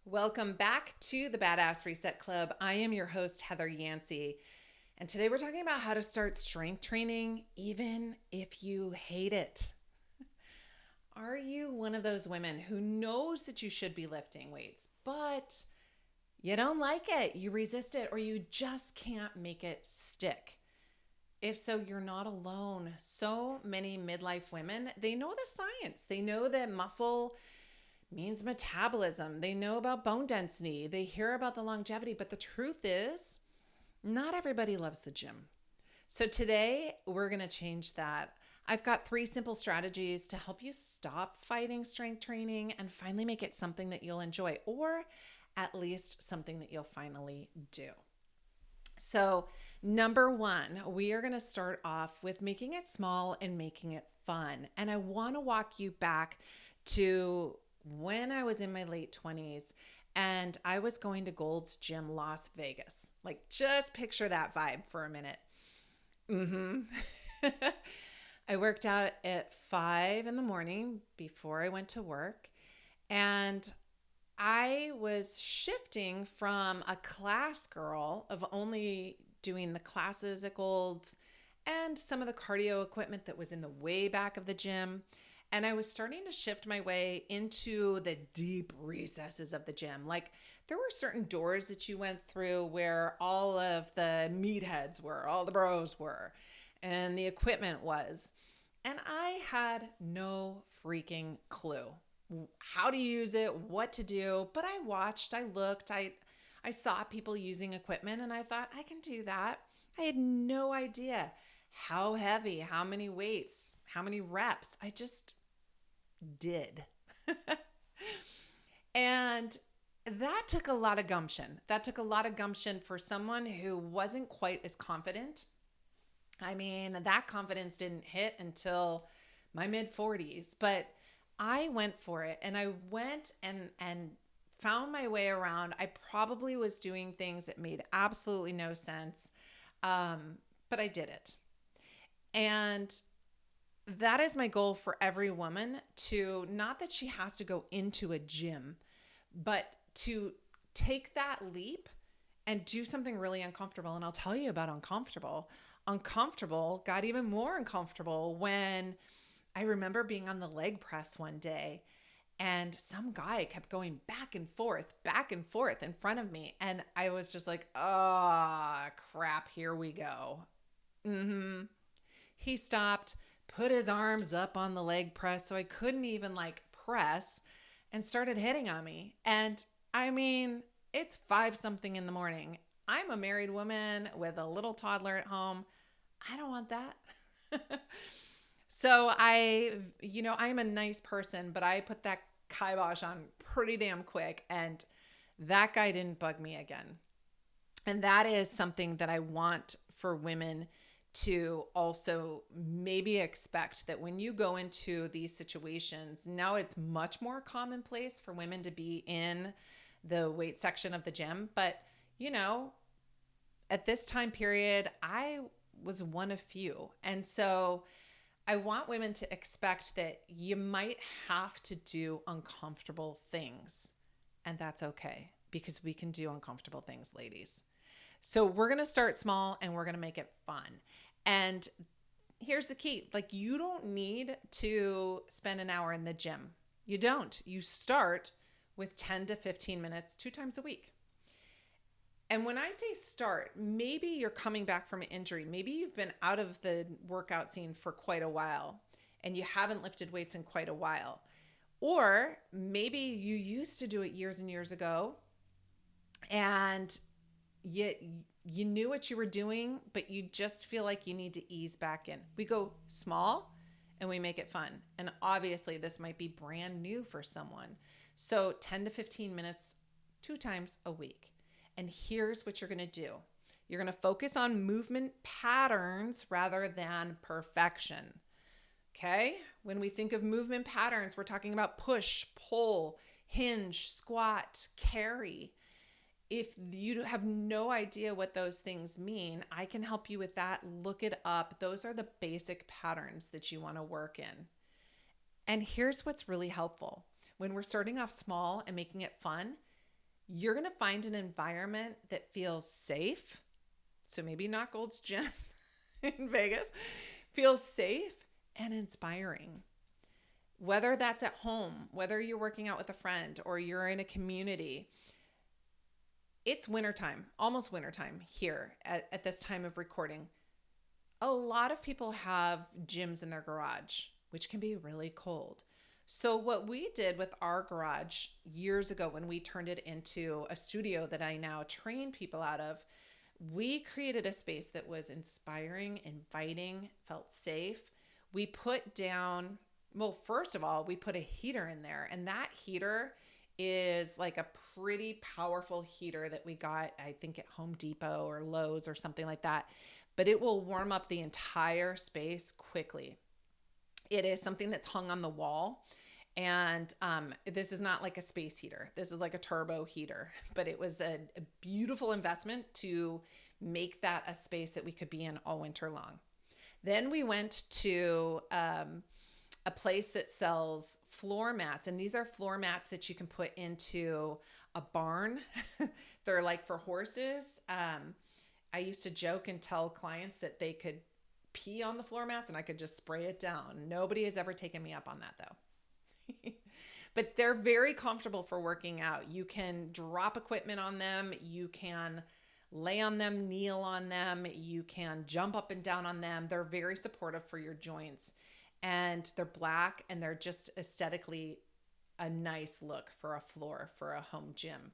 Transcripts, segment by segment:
Welcome back to the Badass Reset Club. I am your host, Heather Yancey. And today we're talking about how to start strength training even if you hate it. Are you one of those women who knows that you should be lifting weights, but you don't like it, you resist it, or you just can't make it stick? If so, you're not alone. So many midlife women, they know the science. They know that muscle means metabolism. They know about bone density. They hear about the longevity, but the truth is, not everybody loves the gym. So today, we're going to change that. I've got 3 simple strategies to help you stop fighting strength training and finally make it something that you'll enjoy, or at least something that you'll finally do. So, number 1, we are going to start off with making it small and making it fun. And I want to walk you back to when I was in my late 20s and I was going to Gold's Gym Las Vegas. Like, just picture that vibe for a minute. I worked out at 5 in the morning before I went to work. And I was shifting from a class girl of only doing the classes at Gold's and some of the cardio equipment that was in the way back of the gym. And I was starting to shift my way into the deep recesses of the gym. Like, there were certain doors that you went through where all of the meatheads were, all the bros were, and the equipment was. And I had no freaking clue how to use it, what to do. But I watched, I looked, I saw people using equipment and I thought, I can do that. I had no idea how heavy, how many weights, how many reps. I just did. And that took a lot of gumption. That took a lot of gumption for someone who wasn't quite as confident. I mean, that confidence didn't hit until my mid 40s, but I went for it and I went and found my way around. I probably was doing things that made absolutely no sense, but I did it. And that is my goal for every woman, to not that she has to go into a gym, but to take that leap and do something really uncomfortable. And I'll tell you about uncomfortable. Uncomfortable got even more uncomfortable when I remember being on the leg press one day and some guy kept going back and forth in front of me. And I was just like, oh, crap, here we go. He stopped, put his arms up on the leg press so I couldn't even like press, and started hitting on me. And I mean, it's 5 something in the morning. I'm a married woman with a little toddler at home. I don't want that. So I'm a nice person, but I put that kibosh on pretty damn quick, and that guy didn't bug me again. And that is something that I want for women to also maybe expect, that when you go into these situations, now it's much more commonplace for women to be in the weight section of the gym. But, you know, at this time period, I was one of few. And so I want women to expect that you might have to do uncomfortable things. And that's okay, because we can do uncomfortable things, ladies. So we're going to start small and we're going to make it fun. And here's the key. Like, you don't need to spend an hour in the gym. You don't. You start with 10 to 15 minutes 2 times a week. And when I say start, maybe you're coming back from an injury. Maybe you've been out of the workout scene for quite a while and you haven't lifted weights in quite a while. Or maybe you used to do it years and years ago and you knew what you were doing, but you just feel like you need to ease back in. We go small and we make it fun. And obviously this might be brand new for someone. So 10 to 15 minutes 2 times a week. And here's what you're going to do. You're going to focus on movement patterns rather than perfection. Okay? When we think of movement patterns, we're talking about push, pull, hinge, squat, carry. If you have no idea what those things mean, I can help you with that. Look it up. Those are the basic patterns that you want to work in. And here's what's really helpful. When we're starting off small and making it fun, you're going to find an environment that feels safe. So maybe not Gold's Gym in Vegas, feels safe and inspiring. Whether that's at home, whether you're working out with a friend or you're in a community, it's wintertime, almost wintertime here at this time of recording. A lot of people have gyms in their garage, which can be really cold. So what we did with our garage years ago when we turned it into a studio that I now train people out of, we created a space that was inspiring, inviting, felt safe. We put down, well, first of all, we put a heater in there, and that heater is like a pretty powerful heater that we got, I think, at Home Depot or Lowe's or something like that. But it will warm up the entire space quickly. It is something that's hung on the wall. And this is not like a space heater. This is like a turbo heater. But it was a beautiful investment to make that a space that we could be in all winter long. Then we went to a place that sells floor mats. And these are floor mats that you can put into a barn. They're like for horses. I used to joke and tell clients that they could pee on the floor mats and I could just spray it down. Nobody has ever taken me up on that though. But they're very comfortable for working out. You can drop equipment on them. You can lay on them, kneel on them. You can jump up and down on them. They're very supportive for your joints. And they're black and they're just aesthetically a nice look for a floor for a home gym.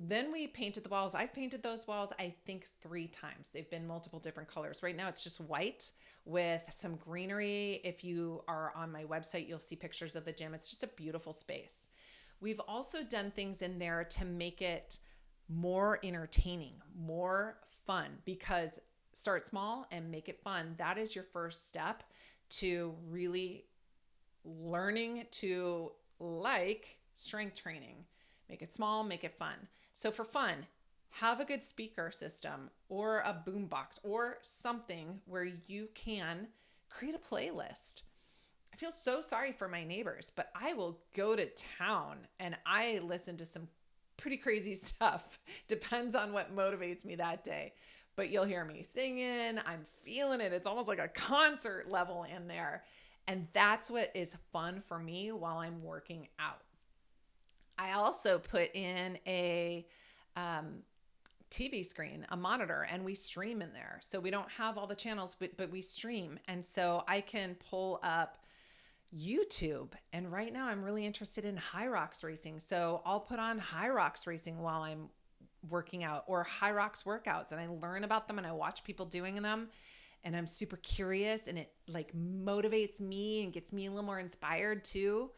Then we painted the walls. I've painted those walls, I think 3 times. They've been multiple different colors. Right now it's just white with some greenery. If you are on my website, you'll see pictures of the gym. It's just a beautiful space. We've also done things in there to make it more entertaining, more fun, because start small and make it fun. That is your first step to really learning to like strength training. Make it small, make it fun. So for fun, have a good speaker system or a boombox or something where you can create a playlist. I feel so sorry for my neighbors, but I will go to town and I listen to some pretty crazy stuff. Depends on what motivates me that day. But you'll hear me singing. I'm feeling it. It's almost like a concert level in there. And that's what is fun for me while I'm working out. I also put in a TV screen, a monitor, and we stream in there. So we don't have all the channels, but we stream. And so I can pull up YouTube. And right now I'm really interested in high rocks racing. So I'll put on high rocks racing while I'm working out, or high rocks workouts, and I learn about them and I watch people doing them. And I'm super curious and it like motivates me and gets me a little more inspired too.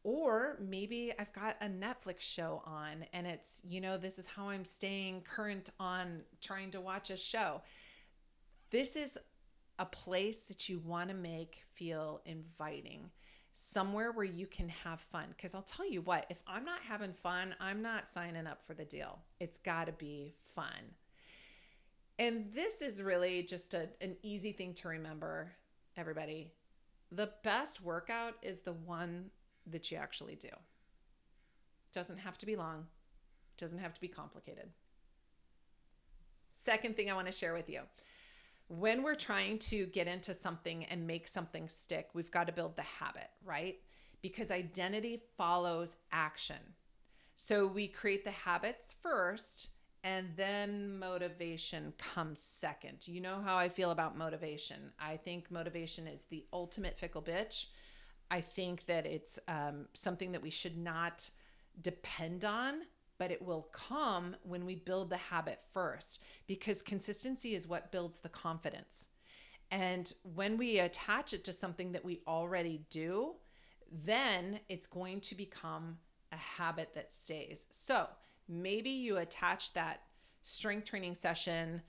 Or maybe I've got a Netflix show on and it's, this is how I'm staying current on trying to watch a show. This is a place that you want to make feel inviting, somewhere where you can have fun. Because I'll tell you what, if I'm not having fun, I'm not signing up for the deal. It's got to be fun. And this is really just an easy thing to remember, everybody. The best workout is the one that you actually do. Doesn't have to be long. Doesn't have to be complicated. Second thing I want to share with you. When we're trying to get into something and make something stick, we've got to build the habit, right? Because identity follows action. So we create the habits first and then motivation comes second. You know how I feel about motivation. I think motivation is the ultimate fickle bitch. I think that it's something that we should not depend on, but it will come when we build the habit first, because consistency is what builds the confidence. And when we attach it to something that we already do, then it's going to become a habit that stays. So maybe you attach that strength training session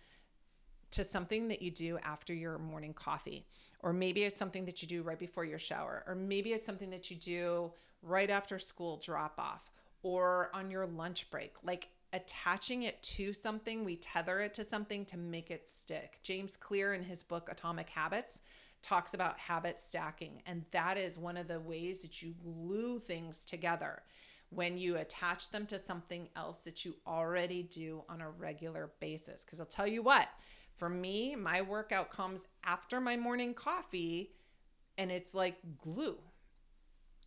to something that you do after your morning coffee, or maybe it's something that you do right before your shower, or maybe it's something that you do right after school drop off or on your lunch break. Like attaching it to something, we tether it to something to make it stick. James Clear in his book Atomic Habits talks about habit stacking, and that is one of the ways that you glue things together. when you attach them to something else that you already do on a regular basis. Because I'll tell you what, for me, my workout comes after my morning coffee and it's like glue.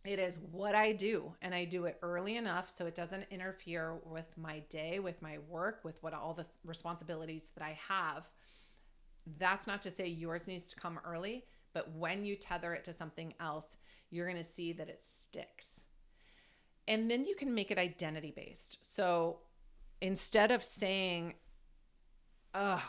It is what I do, and I do it early enough so it doesn't interfere with my day, with my work, with what all the responsibilities that I have. That's not to say yours needs to come early, but when you tether it to something else, you're going to see that it sticks. And then you can make it identity based. So instead of saying, "Oh,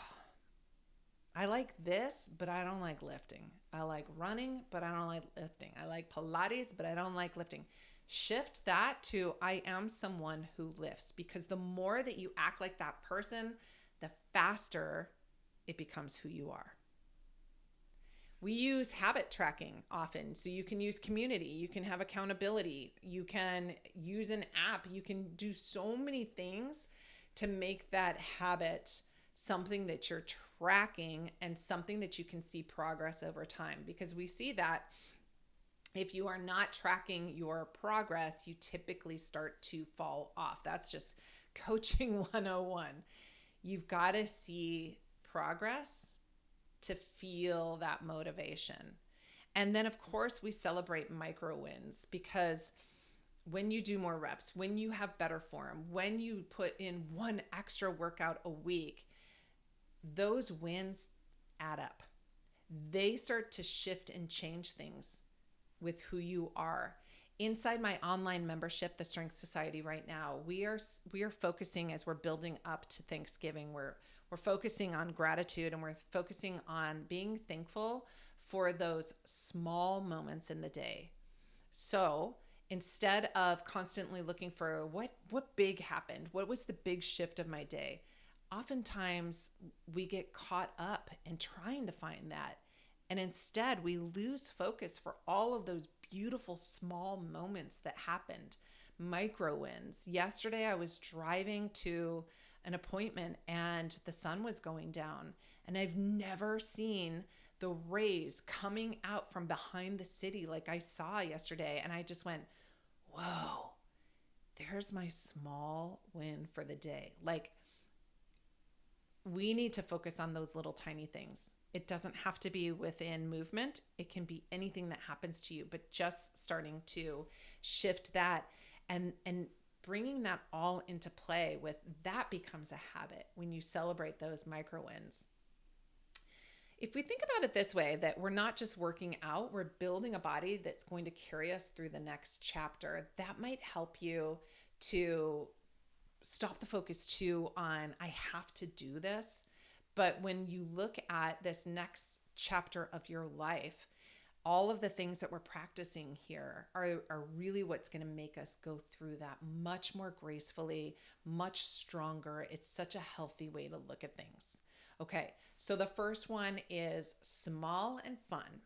I like this, but I don't like lifting. I like running, but I don't like lifting. I like Pilates, but I don't like lifting." Shift that to I am someone who lifts, because the more that you act like that person, the faster it becomes who you are. We use habit tracking often. So you can use community, you can have accountability, you can use an app, you can do so many things to make that habit something that you're tracking and something that you can see progress over time. Because we see that if you are not tracking your progress, you typically start to fall off. That's just coaching 101. You've got to see progress to feel that motivation. And then, of course, we celebrate micro wins, because when you do more reps, when you have better form, when you put in one extra workout a week, those wins add up. They start to shift and change things with who you are. Inside my online membership, the Strength Society, right now, we are focusing, as we're building up to Thanksgiving, we're focusing on gratitude, and we're focusing on being thankful for those small moments in the day. So instead of constantly looking for what big happened, what was the big shift of my day, oftentimes we get caught up in trying to find that. And instead we lose focus for all of those beautiful small moments that happened, micro wins. Yesterday I was driving to an appointment and the sun was going down, and I've never seen the rays coming out from behind the city like I saw yesterday. And I just went, whoa, there's my small win for the day. Like, we need to focus on those little tiny things. It doesn't have to be within movement. It can be anything that happens to you, but just starting to shift that and bringing that all into play, with that becomes a habit when you celebrate those micro wins. If we think about it this way, that we're not just working out, we're building a body that's going to carry us through the next chapter, that might help you to stop the focus too on, I have to do this. But when you look at this next chapter of your life, all of the things that we're practicing here are really what's going to make us go through that much more gracefully, much stronger. It's such a healthy way to look at things. Okay, so the first one is small and fun.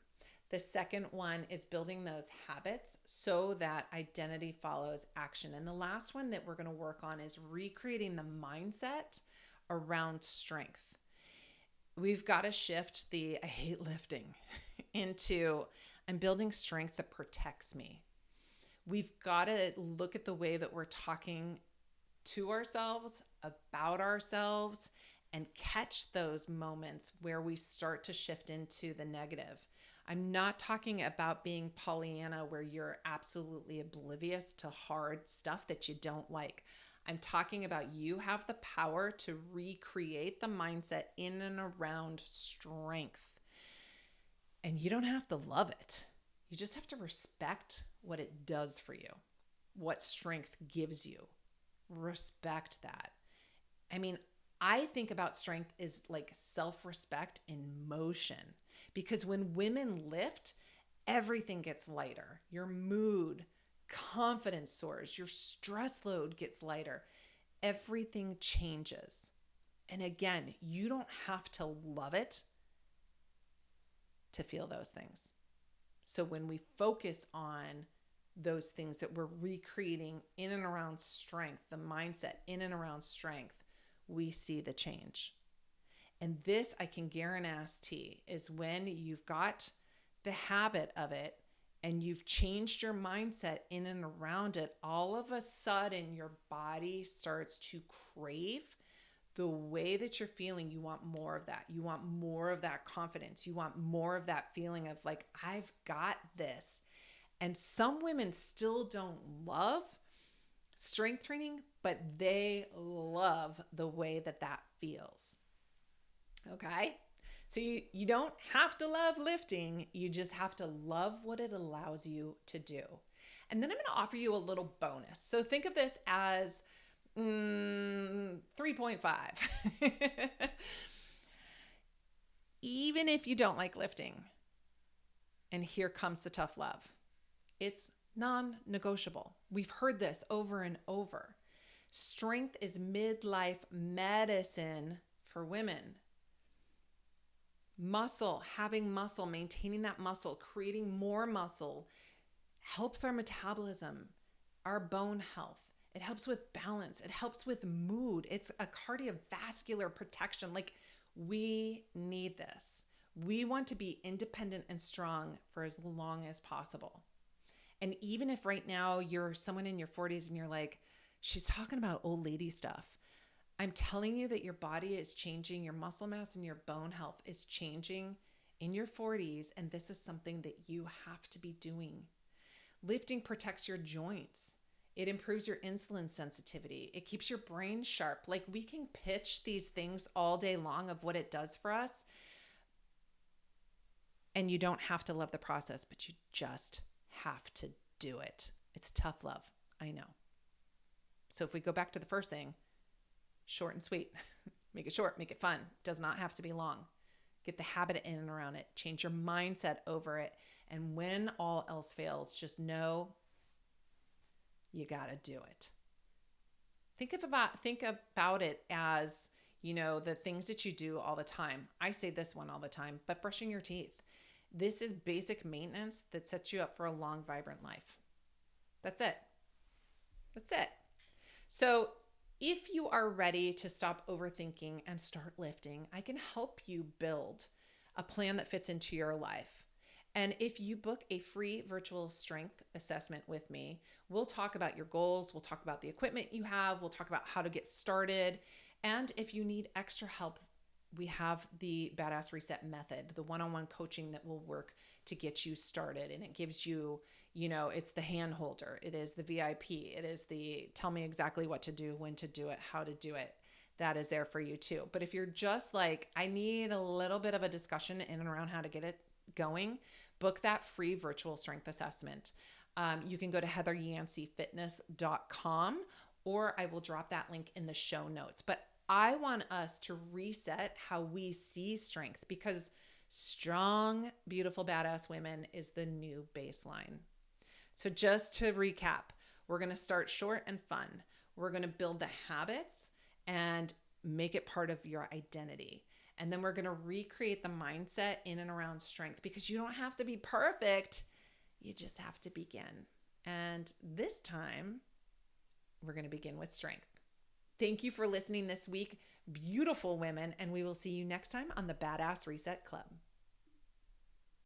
The second one is building those habits so that identity follows action. And the last one that we're going to work on is recreating the mindset around strength. We've got to shift the I hate lifting into I'm building strength that protects me. We've got to look at the way that we're talking to ourselves, about ourselves, and catch those moments where we start to shift into the negative. I'm not talking about being Pollyanna, where you're absolutely oblivious to hard stuff that you don't like. I'm talking about you have the power to recreate the mindset in and around strength. And you don't have to love it. You just have to respect what it does for you, what strength gives you. Respect that. I mean, I think about strength as like self-respect in motion, because when women lift, everything gets lighter. Your mood, confidence soars, your stress load gets lighter. Everything changes. And again, you don't have to love it to feel those things. So when we focus on those things that we're recreating in and around strength, the mindset in and around strength, we see the change. And this, I can guarantee, is when you've got the habit of it and you've changed your mindset in and around it, all of a sudden your body starts to crave the way that you're feeling. You want more of that. You want more of that confidence. You want more of that feeling of like, I've got this. And some women still don't love strength training, but they love the way that that feels. Okay? So you don't have to love lifting. You just have to love what it allows you to do. And then I'm going to offer you a little bonus. So think of this as 3.5. Even if you don't like lifting, and here comes the tough love, it's non-negotiable. We've heard this over and over. Strength is midlife medicine for women. Muscle, having muscle, maintaining that muscle, creating more muscle helps our metabolism, our bone health. It helps with balance. It helps with mood. It's a cardiovascular protection. Like, we need this. We want to be independent and strong for as long as possible. And even if right now you're someone in your 40s and you're like, she's talking about old lady stuff, I'm telling you that your body is changing, your muscle mass and your bone health is changing in your 40s, and this is something that you have to be doing. Lifting protects your joints. It improves your insulin sensitivity. It keeps your brain sharp. Like, we can pitch these things all day long of what it does for us, and you don't have to love the process, but you just have to do it. It's tough love, I know. So if we go back to the first thing, short and sweet. Make it short, make it fun. It does not have to be long. Get the habit in and around it. Change your mindset over it. And when all else fails, just know you got to do it. Think about it as, the things that you do all the time. I say this one all the time, but brushing your teeth. This is basic maintenance that sets you up for a long, vibrant life. That's it. That's it. So if you are ready to stop overthinking and start lifting, I can help you build a plan that fits into your life. And if you book a free virtual strength assessment with me, we'll talk about your goals, we'll talk about the equipment you have, we'll talk about how to get started. And if you need extra help, we have the Badass Reset method, the one-on-one coaching that will work to get you started. And it gives you, it's the hand holder. It is the VIP. It is the tell me exactly what to do, when to do it, how to do it. That is there for you too. But if you're just like, I need a little bit of a discussion in and around how to get it going, book that free virtual strength assessment. You can go to heatheryanceyfitness.com, or I will drop that link in the show notes. But I want us to reset how we see strength, because strong, beautiful, badass women is the new baseline. So just to recap, we're going to start short and fun. We're going to build the habits and make it part of your identity. And then we're going to recreate the mindset in and around strength, because you don't have to be perfect. You just have to begin. And this time, we're going to begin with strength. Thank you for listening this week, beautiful women, and we will see you next time on the Badass Reset Club.